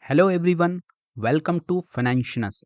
Hello everyone, welcome to Financians.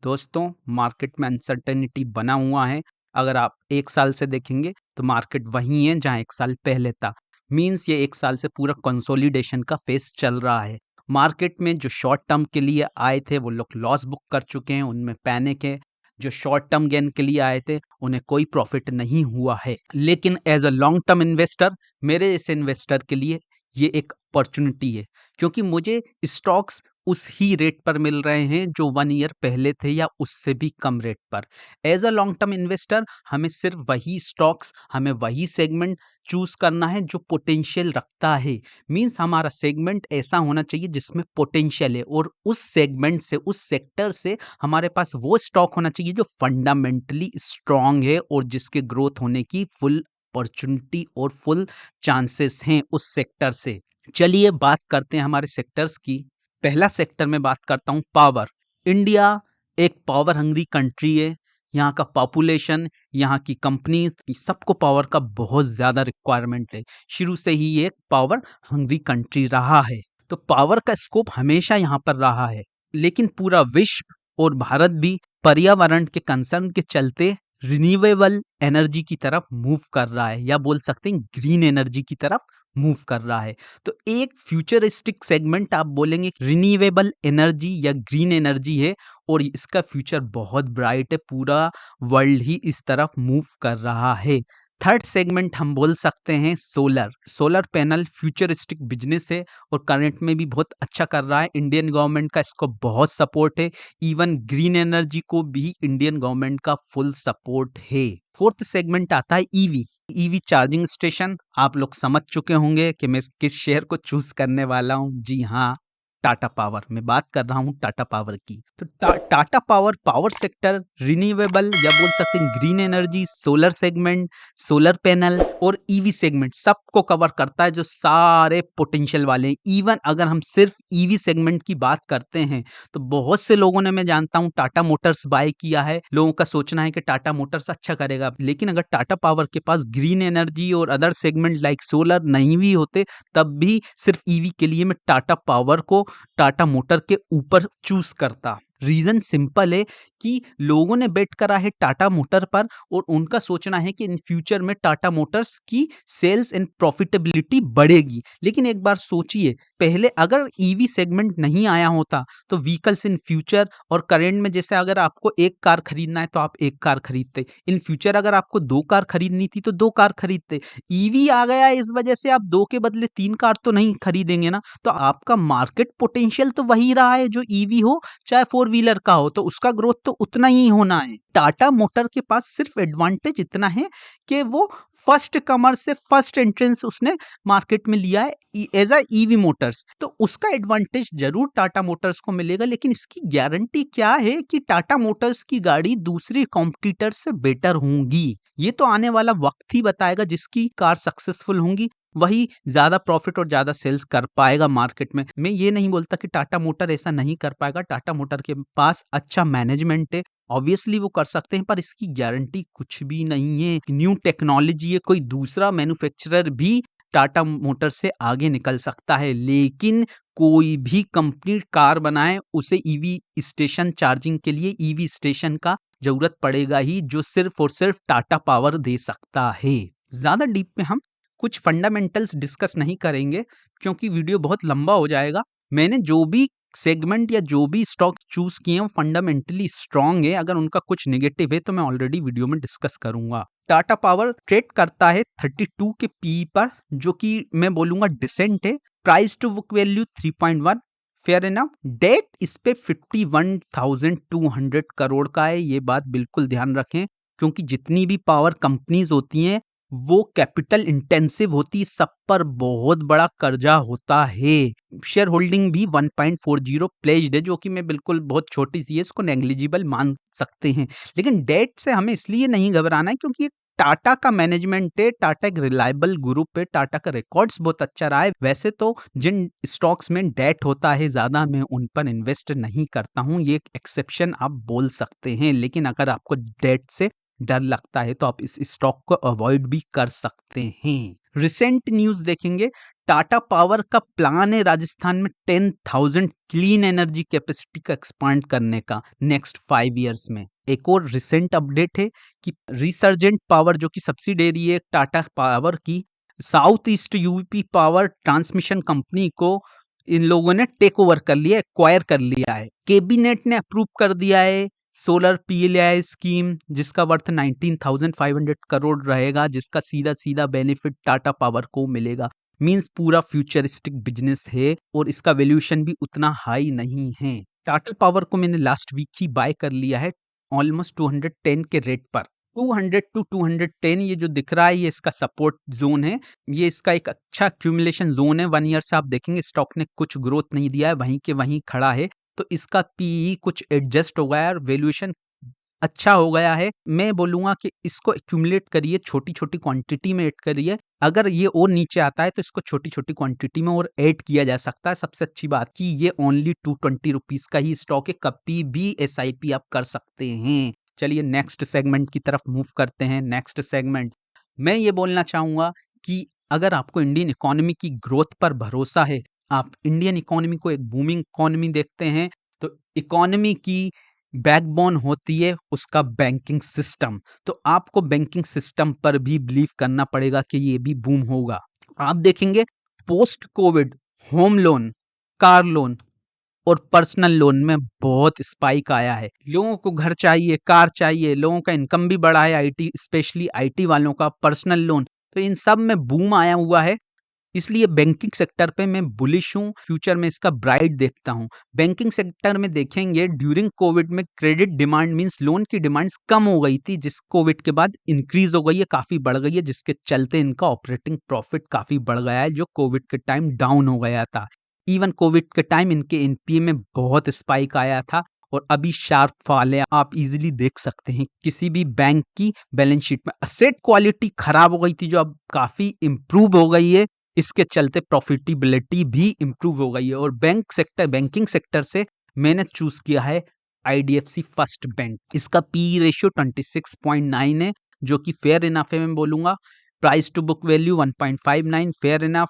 दोस्तों, market में uncertainty बना हुआ है। अगर आप एक साल से देखेंगे तो मार्केट वही है जहां एक साल पहले था। मींस ये एक साल से पूरा कंसोलिडेशन का फेस चल रहा है। मार्केट में जो शॉर्ट टर्म के लिए आए थे वो लोग लॉस बुक कर चुके हैं, उनमें पैनिक है। जो शॉर्ट टर्म गेन के लिए आए थे उन्हें कोई प्रॉफिट नहीं हुआ है। लेकिन as a long term investor, मेरे इस इन्वेस्टर के लिए ये एक अपॉर्चुनिटी है, क्योंकि मुझे स्टॉक्स उस ही रेट पर मिल रहे हैं जो 1 ईयर पहले थे या उससे भी कम रेट पर। As a long term investor हमें सिर्फ वही स्टॉक्स, हमें वही सेगमेंट चूज करना है जो पोटेंशियल रखता है। मींस हमारा सेगमेंट ऐसा होना चाहिए जिसमें पोटेंशियल है, और उस सेगमेंट से, उस सेक्टर से हमारे पास वो स्टॉक होना चाहिए जो फंडामेंटली स्ट्रांग है और जिसके ग्रोथ होने की फुल अपॉर्चुनिटी और फुल चांसेस हैं उस सेक्टर से। चलिए बात करते हैं हमारे सेक्टर्स की। पहला सेक्टर में बात करता हूं पावर। इंडिया एक पावर हंग्री कंट्री है। यहाँ का पॉपुलेशन, यहाँ की कंपनीज, सबको पावर का बहुत ज्यादा रिक्वायरमेंट है। शुरू से ही ये एक पावर हंग्री कंट्री रहा है, तो पावर का स्कोप हमेशा यहाँ पर रहा है। लेकिन पूरा विश्व और भारत भी पर्यावरण के कंसर्न के चलते रिन्यूएबल एनर्जी की तरफ मूव कर रहा है, या बोल सकते हैं ग्रीन एनर्जी की तरफ मूव कर रहा है। तो एक फ्यूचरिस्टिक सेगमेंट आप बोलेंगे रिन्यूएबल एनर्जी या ग्रीन एनर्जी है, और इसका फ्यूचर बहुत ब्राइट है। पूरा वर्ल्ड ही इस तरफ मूव कर रहा है। थर्ड सेगमेंट हम बोल सकते हैं solar. Solar panel futuristic business है और करंट में भी बहुत अच्छा कर रहा है। इंडियन गवर्नमेंट का इसको बहुत सपोर्ट है। इवन ग्रीन एनर्जी को भी इंडियन गवर्नमेंट का फुल सपोर्ट है। फोर्थ सेगमेंट आता है ईवी। EV charging station. आप लोग समझ चुके होंगे कि मैं किस शेयर को चूज करने वाला हूं। जी हाँ, टाटा पावर। मैं बात कर रहा हूं टाटा पावर की। तो Tata power, power sector, renewable या बोल सकते हैं green energy, solar segment, solar panel और ईवी सेगमेंट सबको कवर करता है, जो सारे पोटेंशियल वाले हैं। इवन अगर हम सिर्फ ईवी सेगमेंट की बात करते हैं तो बहुत से लोगों ने, मैं जानता हूं, टाटा मोटर्स बाय किया है। लोगों का सोचना है कि टाटा मोटर्स अच्छा करेगा, लेकिन अगर टाटा पावर के पास ग्रीन एनर्जी और अदर सेगमेंट लाइक सोलर नहीं भी होते, तब भी सिर्फ ईवी के लिए मैं टाटा पावर को टाटा मोटर के ऊपर चूज करता। रीजन सिंपल है कि लोगों ने बेट करा है टाटा मोटर पर, और उनका सोचना है कि इन फ्यूचर में टाटा मोटर्स की सेल्स एंड प्रॉफिटेबिलिटी बढ़ेगी। लेकिन एक बार सोचिए, पहले अगर ईवी सेगमेंट नहीं आया होता तो व्हीकल्स इन फ्यूचर और करेंट में, जैसे अगर आपको एक कार खरीदना है तो आप एक कार खरीदते, इन फ्यूचर अगर आपको 2 कार खरीदनी थी तो 2 कार खरीदते। ईवी आ गया इस वजह से आप 2 के बदले 3 कार तो नहीं खरीदेंगे ना। तो आपका मार्केट पोटेंशियल तो वही रहा है, जो ईवी हो चाहे 4 व्हीलर का हो, तो उसका ग्रोथ तो उतना ही होना है। टाटा मोटर के पास सिर्फ एडवांटेज इतना है कि वो फर्स्ट कमर से फर्स्ट एंट्रेंस उसने मार्केट में लिया है एज अ ईवी मोटर्स, तो उसका एडवांटेज जरूर टाटा मोटर्स को मिलेगा। लेकिन इसकी गारंटी क्या है कि टाटा मोटर्स की गाड़ी दूसरी कॉम्पिटिटर से बेटर होंगी? ये तो आने वाला वक्त ही बताएगा। जिसकी कार सक्सेसफुल होंगी वही ज्यादा प्रॉफिट और ज्यादा सेल्स कर पाएगा मार्केट में। मैं ये नहीं बोलता कि टाटा मोटर ऐसा नहीं कर पाएगा। टाटा मोटर के पास अच्छा मैनेजमेंट है, ऑब्वियसली वो कर सकते हैं, पर इसकी गारंटी कुछ भी नहीं है। न्यू टेक्नोलॉजी है, कोई दूसरा मैन्युफैक्चरर भी टाटा मोटर से आगे निकल सकता है। लेकिन कोई भी कंपनी कार बनाए, उसे ईवी स्टेशन चार्जिंग के लिए ईवी स्टेशन का जरूरत पड़ेगा ही, जो सिर्फ और सिर्फ टाटा पावर दे सकता है। ज्यादा डीप में हम कुछ फंडामेंटल्स डिस्कस नहीं करेंगे, क्योंकि वीडियो बहुत लंबा हो जाएगा। मैंने जो भी सेगमेंट या जो भी स्टॉक चूज किए हैं फंडामेंटली स्ट्रांग है। अगर उनका कुछ नेगेटिव है तो मैं ऑलरेडी वीडियो में डिस्कस करूंगा। टाटा पावर ट्रेड करता है 32 के पी पर, जो कि मैं बोलूंगा डिसेंट है। Price to book value 3.1, fair enough. Debt इस पे 51,200 करोड़ का है। ये बात बिल्कुल ध्यान रखें, क्योंकि जितनी भी पावर कंपनीज होती हैं वो कैपिटल इंटेंसिव होती, सब पर बहुत बड़ा कर्जा होता है। शेयर होल्डिंग भी 1.40 प्लेज्ड है, जो कि मैं बिल्कुल बहुत छोटी सी है, इसको नेग्लिजिबल मान सकते हैं। लेकिन डेट से हमें इसलिए नहीं घबराना है क्योंकि टाटा का मैनेजमेंट है, टाटा एक रिलायबल ग्रुप है, टाटा का रिकॉर्ड्स बहुत अच्छा रहा है। वैसे तो जिन स्टॉक्स में डेट होता है ज्यादा, मैं उन पर इन्वेस्ट नहीं करता हूं, ये एक एक्सेप्शन आप बोल सकते हैं। लेकिन अगर आपको डेट से डर लगता है तो आप इस स्टॉक को अवॉइड भी कर सकते हैं। रिसेंट न्यूज देखेंगे, टाटा पावर का प्लान है राजस्थान में 10,000 क्लीन एनर्जी कैपेसिटी का एक्सपांड करने का नेक्स्ट 5 इयर्स में। एक और रिसेंट अपडेट है कि रिसर्जेंट पावर जो कि सब्सिडेरी है टाटा पावर की, south east UP power transmission company को इन लोगों ने टेक ओवर कर लिया, एक्वायर कर लिया है। कैबिनेट ने अप्रूव कर दिया है सोलर पीएलआई स्कीम, जिसका वर्थ 19,500 करोड़ रहेगा, जिसका सीधा सीधा बेनिफिट टाटा पावर को मिलेगा। मींस पूरा फ्यूचरिस्टिक बिजनेस है और इसका वैल्यूएशन भी उतना हाई नहीं है। टाटा पावर को मैंने लास्ट वीक ही बाय कर लिया है ऑलमोस्ट 210 के रेट पर। 200 टू 210 ये जो दिख रहा है ये इसका सपोर्ट जोन है, ये इसका एक अच्छा एक्यूमुलेशन जोन है। 1 ईयर से आप देखेंगे स्टॉक ने कुछ ग्रोथ नहीं दिया है, वहीं के वहीं खड़ा है, तो इसका पीई कुछ एडजस्ट हो गया है और वैल्यूएशन अच्छा हो गया है। मैं बोलूँगा कि इसको एक्यूमुलेट करिए, छोटी-छोटी क्वांटिटी में ऐड करिए। अगर ये और नीचे आता है तो इसको छोटी-छोटी क्वांटिटी में और ऐड किया जा सकता है। सबसे अच्छी बात कि ये ओनली 220 रुपीज़ का ही स्टॉक है, कभी भी एसआईपी आप कर सकते हैं। चलिए नेक्स्ट सेगमेंट की तरफ मूव करते हैं। नेक्स्ट सेगमेंट मैं ये बोलना चाहूँगा कि अगर आपको इंडियन इकोनॉमी की ग्रोथ पर भरोसा है, आप इंडियन इकोनॉमी को एक बूमिंग इकोनॉमी देखते हैं, तो इकोनॉमी की बैकबोन होती है उसका बैंकिंग सिस्टम। तो आपको बैंकिंग सिस्टम पर भी बिलीव करना पड़ेगा कि ये भी बूम होगा। आप देखेंगे post Covid home loan, car loan और पर्सनल लोन में बहुत स्पाइक आया है। लोगों को घर चाहिए, कार चाहिए, लोगों का इनकम भी बढ़ा है, आईटी स्पेशली आईटी वालों का पर्सनल लोन, तो इन सब में बूम आया हुआ है। इसलिए बैंकिंग सेक्टर पे मैं बुलिश हूँ, फ्यूचर में इसका ब्राइट देखता हूँ। बैंकिंग सेक्टर में देखेंगे ड्यूरिंग कोविड में क्रेडिट डिमांड मींस लोन की डिमांड्स कम हो गई थी, जिस कोविड के बाद इंक्रीज हो गई है, काफ़ी बढ़ गई है, जिसके चलते इनका ऑपरेटिंग प्रॉफिट काफ़ी बढ़ गया है, जो कोविड के टाइम डाउन हो गया था। इवन कोविड के टाइम इनके एनपीए में बहुत स्पाइक आया था और अभी शार्प फॉल है। आप इजीली देख सकते हैं किसी भी बैंक की बैलेंस शीट में असेट क्वालिटी खराब हो गई थी, जो अब काफ़ी इम्प्रूव हो गई है। इसके चलते प्रॉफिटेबिलिटी भी इम्प्रूव हो गई है और बैंकिंग सेक्टर से मैंने चूज किया है आईडीएफसी फर्स्ट बैंक। इसका पी रेशियो 26.9 है, जो कि फेयर इनफ है। मैं बोलूंगा price to book value 1.59 fair enough.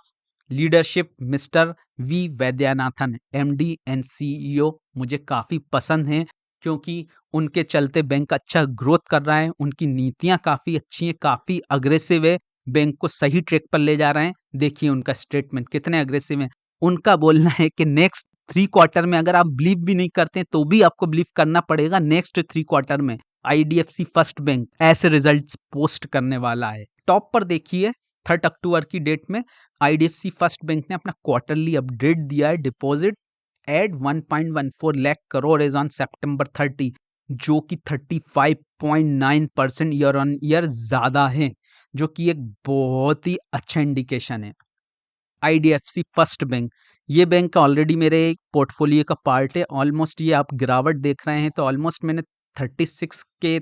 Leadership mister V Vaidyanathan MD and CEO मुझे काफ़ी पसंद हैं, क्योंकि उनके चलते बैंक अच्छा ग्रोथ कर रहा है, उनकी नीतियां काफ़ी अच्छी हैं, काफ़ी अग्रेसिव है, बैंक को सही ट्रैक पर ले जा रहे हैं। देखिए उनका स्टेटमेंट कितने अग्रेसिव है। उनका बोलना है कि नेक्स्ट 3 क्वार्टर में, अगर आप बिलीव भी नहीं करते तो भी आपको बिलीव करना पड़ेगा, नेक्स्ट 3 क्वार्टर में आईडीएफसी फर्स्ट बैंक ऐसे रिजल्ट्स पोस्ट करने वाला है। टॉप पर देखिए 3 अक्टूबर की डेट में आईडीएफसी फर्स्ट बैंक ने अपना क्वार्टरली अपडेट दिया है। Deposit at 1.14 lakh crore as on September 30, जो कि 35.9% ईयर ऑन ईयर ज्यादा है, जो कि एक बहुत ही अच्छा इंडिकेशन है। आईडीएफसी फर्स्ट बैंक, ये बैंक ऑलरेडी मेरे पोर्टफोलियो का पार्ट है। ऑलमोस्ट ये आप गिरावट देख रहे हैं तो ऑलमोस्ट मैंने 36 के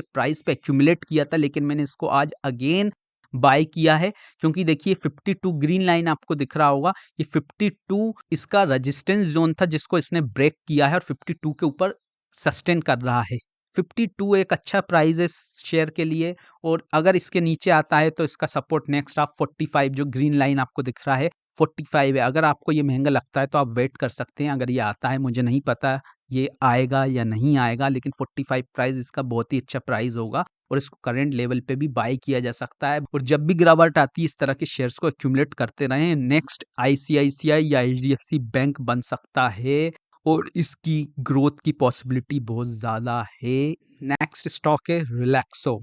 प्राइस पे एक्यूमुलेट किया था, लेकिन मैंने इसको आज अगेन बाय किया है, क्योंकि देखिए 52 ग्रीन लाइन आपको दिख रहा होगा, ये 52 इसका रेजिस्टेंस जोन था जिसको इसने ब्रेक किया है और 52 के ऊपर सस्टेन कर रहा है। 52 एक अच्छा प्राइस है शेयर के लिए, और अगर इसके नीचे आता है तो इसका सपोर्ट नेक्स्ट आप 45 जो ग्रीन लाइन आपको दिख रहा है 45 है। अगर आपको ये महंगा लगता है तो आप वेट कर सकते हैं, अगर ये आता है, मुझे नहीं पता ये आएगा या नहीं आएगा, लेकिन 45 प्राइस इसका बहुत ही अच्छा प्राइस होगा और इसको करंट लेवल पे भी बाय किया जा सकता है। और जब भी गिरावट आती है इस तरह के शेयर्स को एक्यूमुलेट करते रहें। नेक्स्ट आईसीआईसीआई या एचडीएफसी बैंक बन सकता है और इसकी ग्रोथ की पॉसिबिलिटी बहुत ज़्यादा है। नेक्स्ट स्टॉक है रिलैक्सो।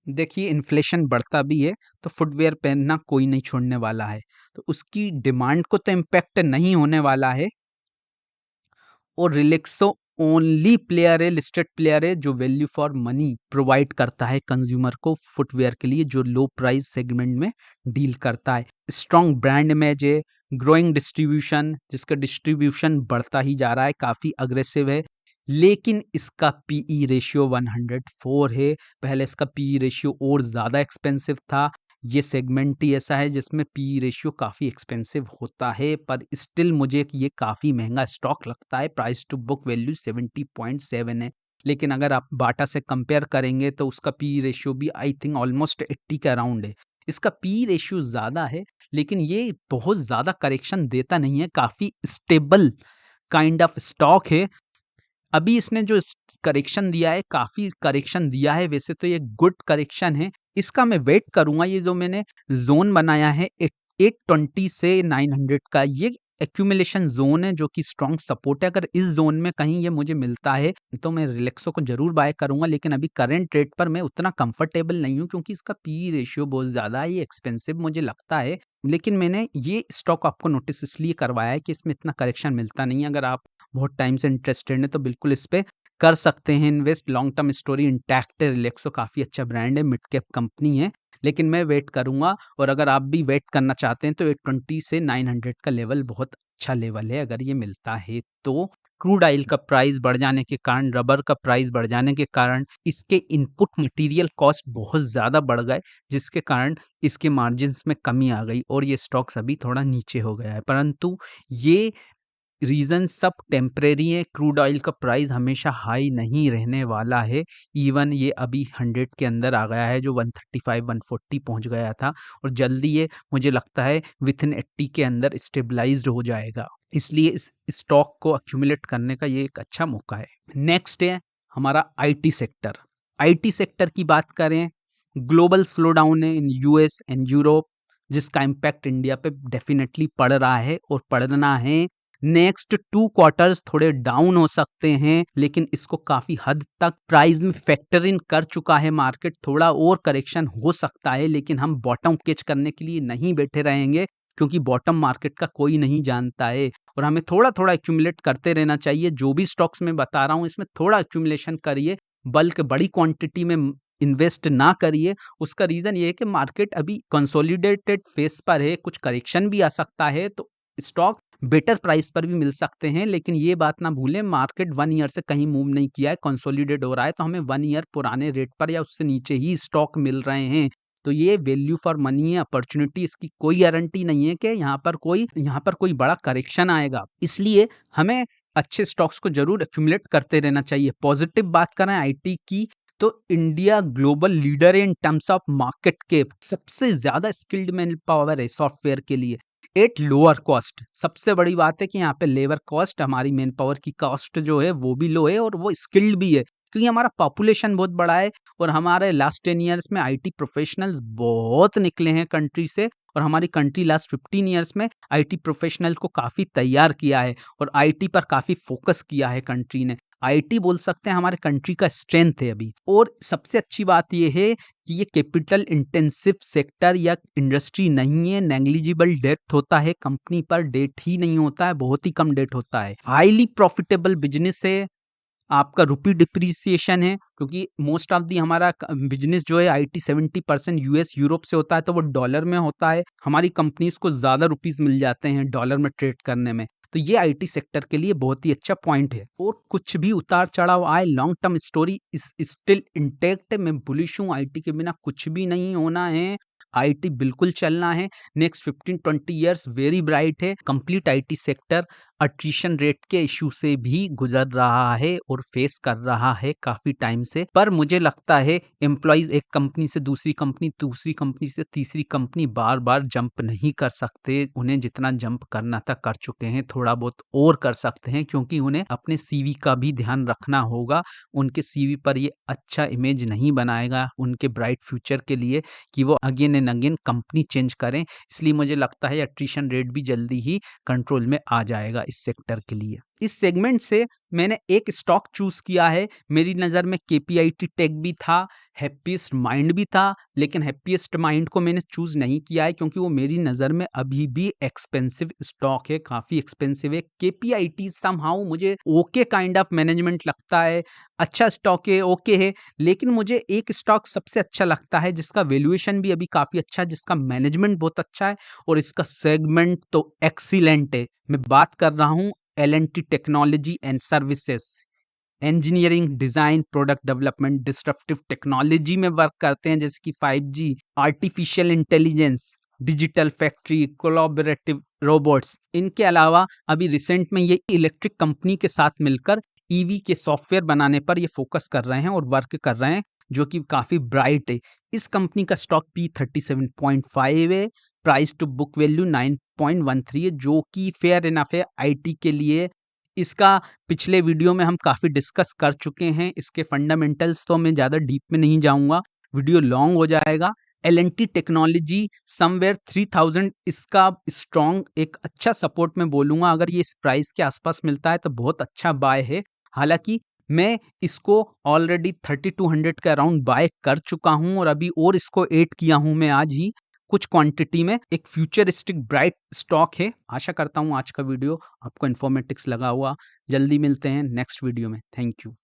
देखिए इन्फ्लेशन बढ़ता भी है तो फुटवेयर पहनना कोई नहीं छोड़ने वाला है, तो उसकी डिमांड को तो इम्पैक्ट नहीं होने वाला है। और रिलैक्सो ओनली प्लेयर है, लिस्टेड प्लेयर है, जो वैल्यू फॉर मनी प्रोवाइड करता है कंज्यूमर को फुटवेयर के लिए, जो लो प्राइस सेगमेंट में डील करता है। स्ट्रॉन्ग ब्रांड इमेज है, ग्रोइंग डिस्ट्रीब्यूशन, जिसका डिस्ट्रीब्यूशन बढ़ता ही जा रहा है, काफ़ी अग्रेसिव है। लेकिन इसका पीई रेशियो 104 है, पहले इसका पीई रेशियो और ज़्यादा एक्सपेंसिव था। ये सेगमेंट ही ऐसा है जिसमें पी रेशियो काफ़ी एक्सपेंसिव होता है, पर स्टिल मुझे ये काफ़ी महंगा स्टॉक लगता है। प्राइस टू बुक वैल्यू 70.7 है, लेकिन अगर आप बाटा से कंपेयर करेंगे तो उसका पी रेशियो भी आई थिंक ऑलमोस्ट 80 के अराउंड है। इसका पी रेशियो ज़्यादा है, लेकिन ये बहुत ज़्यादा करेक्शन देता नहीं है, काफ़ी स्टेबल काइंड ऑफ स्टॉक है। अभी इसने जो करेक्शन दिया है, काफ़ी करेक्शन दिया है, वैसे तो ये गुड करेक्शन है। इसका मैं वेट करूँगा, ये जो मैंने ज़ोन बनाया है 820 से 900 का, ये एक्यूमुलेशन ज़ोन है जो कि स्ट्रॉन्ग सपोर्ट है। अगर इस ज़ोन में कहीं ये मुझे मिलता है तो मैं रिलैक्सो को ज़रूर बाय करूँगा, लेकिन अभी करंट रेट पर मैं उतना कंफर्टेबल नहीं हूँ क्योंकि इसका पी रेशियो बहुत ज़्यादा है, ये एक्सपेंसिव मुझे लगता है। लेकिन मैंने ये स्टॉक आपको नोटिस इसलिए करवाया है कि इसमें इतना करेक्शन मिलता नहीं है। अगर आप बहुत टाइम से इंटरेस्टेड हैं तो बिल्कुल इस पे कर सकते हैं invest. Long term story intact है, रिलैक्सो काफ़ी अच्छा ब्रांड है, मिड कैप कंपनी है, लेकिन मैं वेट करूँगा। और अगर आप भी वेट करना चाहते हैं तो 820 से 900 का लेवल बहुत अच्छा लेवल है अगर ये मिलता है तो। क्रूड ऑयल का प्राइस बढ़ जाने के कारण, रबर का प्राइस बढ़ जाने के कारण इसके इनपुट मटेरियल कॉस्ट बहुत ज़्यादा बढ़ गए, जिसके कारण इसके मार्जिन्स में कमी आ गई और ये स्टॉक्स अभी थोड़ा नीचे हो गया है। परंतु ये रीज़न सब टेम्परेरी है, क्रूड ऑयल का प्राइस हमेशा हाई नहीं रहने वाला है। इवन ये अभी 100 के अंदर आ गया है, जो 135-140 पहुंच गया था, और जल्दी ये मुझे लगता है विथिन 80 के अंदर स्टेबलाइज्ड हो जाएगा। इसलिए इस स्टॉक को अक्यूमुलेट करने का ये एक अच्छा मौका है। नेक्स्ट है हमारा आईटी सेक्टर। आईटी सेक्टर की बात करें, ग्लोबल स्लोडाउन है इन यूएस एंड यूरोप, जिसका इम्पैक्ट इंडिया पे डेफिनेटली पड़ रहा है और पड़ना है। नेक्स्ट 2 क्वार्टर्स थोड़े डाउन हो सकते हैं, लेकिन इसको काफ़ी हद तक प्राइस में फैक्टर इन कर चुका है मार्केट। थोड़ा और करेक्शन हो सकता है, लेकिन हम बॉटम कैच करने के लिए नहीं बैठे रहेंगे, क्योंकि बॉटम मार्केट का कोई नहीं जानता है और हमें थोड़ा-थोड़ा एक्यूमुलेट करते रहना चाहिए। जो भी स्टॉक्स मैं बता रहा हूँ, इसमें थोड़ा एक्यूमुलेशन करिए, बल्क बड़ी क्वांटिटी में इन्वेस्ट ना करिए। उसका रीज़न ये है कि मार्केट अभी कंसोलिडेटेड फेस पर है, कुछ करेक्शन भी आ सकता है, तो स्टॉक बेटर प्राइस पर भी मिल सकते हैं। लेकिन ये बात ना भूलें, मार्केट 1 ईयर से कहीं मूव नहीं किया है, कंसोलिडेट हो रहा है, तो हमें 1 ईयर पुराने रेट पर या उससे नीचे ही स्टॉक मिल रहे हैं। तो ये वैल्यू फॉर मनी है, अपॉर्चुनिटी, इसकी कोई गारंटी नहीं है कि यहाँ पर कोई बड़ा करेक्शन आएगा। इसलिए हमें अच्छे स्टॉक्स को जरूर एक्यूमुलेट करते रहना चाहिए। पॉजिटिव बात करें आईटी की, तो इंडिया ग्लोबल लीडर है in terms of market cap. सबसे ज्यादा स्किल्ड मैन पावर है सॉफ्टवेयर के लिए एट लोअर कॉस्ट। सबसे बड़ी बात है कि यहाँ पे लेबर कॉस्ट, हमारी मैन पावर की कॉस्ट जो है वो भी लो है और वो स्किल्ड भी है, क्योंकि हमारा पॉपुलेशन बहुत बड़ा है और हमारे लास्ट 10 ईयर्स में आईटी प्रोफेशनल्स बहुत निकले हैं कंट्री से, और हमारी कंट्री लास्ट 15 ईयर्स में आईटी प्रोफेशनल को काफ़ी तैयार किया है और आईटी पर काफ़ी फोकस किया है कंट्री ने। आईटी बोल सकते हैं हमारे कंट्री का स्ट्रेंथ है अभी। और सबसे अच्छी बात यह है कि ये कैपिटल इंटेंसिव सेक्टर या इंडस्ट्री नहीं है। नेग्लिजिबल डेट होता है कंपनी पर, डेट ही नहीं होता है, बहुत ही कम डेट होता है। हाईली प्रॉफिटेबल बिजनेस है। आपका रुपी डिप्रिसिएशन है, क्योंकि मोस्ट ऑफ दी हमारा बिजनेस जो है आईटी 70% यूएस यूरोप से होता है, तो वो डॉलर में होता है। हमारी कंपनीज को ज़्यादा रुपीस मिल जाते हैं डॉलर में ट्रेड करने में, तो ये आईटी सेक्टर के लिए बहुत ही अच्छा पॉइंट है। और कुछ भी उतार चढ़ाव आए, long term story is still intact. मैं बुलिश हूँ, आईटी के बिना कुछ भी नहीं होना है, आईटी बिल्कुल चलना है। नेक्स्ट 15-20 ईयर्स वेरी ब्राइट है। Complete IT sector attrition rate के इशू से भी गुजर रहा है और फेस कर रहा है काफी टाइम से। पर मुझे लगता है एम्प्लॉइज एक कंपनी से दूसरी कंपनी, दूसरी कंपनी से तीसरी कंपनी बार बार जंप नहीं कर सकते। उन्हें जितना जंप करना था कर चुके हैं, थोड़ा बहुत और कर सकते हैं, क्योंकि उन्हें अपने सीवी का भी ध्यान रखना होगा। उनके सीवी पर ये अच्छा इमेज नहीं बनाएगा उनके ब्राइट फ्यूचर के लिए कि वो again and again company change करें। इसलिए मुझे लगता है अट्रिशन रेट भी जल्दी ही कंट्रोल में आ जाएगा इस सेक्टर के लिए। इस सेगमेंट से मैंने एक स्टॉक चूज किया है। मेरी नज़र में केपीआईटी टेक भी था, हैप्पीएस्ट माइंड भी था, लेकिन हैप्पीएस्ट माइंड को मैंने चूज नहीं किया है क्योंकि वो मेरी नज़र में अभी भी एक्सपेंसिव स्टॉक है, काफ़ी एक्सपेंसिव है। केपीआईटी समहाउ मुझे ओके काइंड ऑफ मैनेजमेंट लगता है, अच्छा स्टॉक है, ओके है। लेकिन मुझे एक स्टॉक सबसे अच्छा लगता है जिसका वैल्यूएशन भी अभी काफ़ी अच्छा है, जिसका मैनेजमेंट बहुत अच्छा है और इसका सेगमेंट तो एक्सीलेंट है। मैं बात कर रहा हूँ L&T technology and services. Engineering, design, product development, disruptive technology में वर्क करते हैं, जैसे कि 5G, artificial intelligence, digital factory, collaborative robots. इनके अलावा अभी रिसेंट में ये इलेक्ट्रिक कंपनी के साथ मिलकर ईवी के सॉफ्टवेयर बनाने पर ये फोकस कर रहे हैं और वर्क कर रहे हैं, जो कि काफ़ी ब्राइट है। इस कंपनी का स्टॉक P37.5 है, प्राइस टू बुक वैल्यू 9.13 है, जो कि फेयर इनफ है आईटी के लिए। इसका पिछले वीडियो में हम काफ़ी डिस्कस कर चुके हैं, इसके फंडामेंटल्स तो मैं ज़्यादा डीप में नहीं जाऊँगा, वीडियो लॉन्ग हो जाएगा। L&T टेक्नोलॉजी समवेयर 3000 इसका स्ट्रॉन्ग एक अच्छा सपोर्ट मैं बोलूँगा, अगर ये इस प्राइस के आसपास मिलता है तो बहुत अच्छा बाय है। हालाँकि मैं इसको ऑलरेडी 3200 के अराउंड बाय कर चुका हूँ और अभी और इसको ऐड किया हूँ मैं आज ही कुछ क्वांटिटी में। एक फ्यूचरिस्टिक ब्राइट स्टॉक है। आशा करता हूँ आज का वीडियो आपको इन्फॉर्मेटिक्स लगा हुआ। जल्दी मिलते हैं नेक्स्ट वीडियो में। Thank you.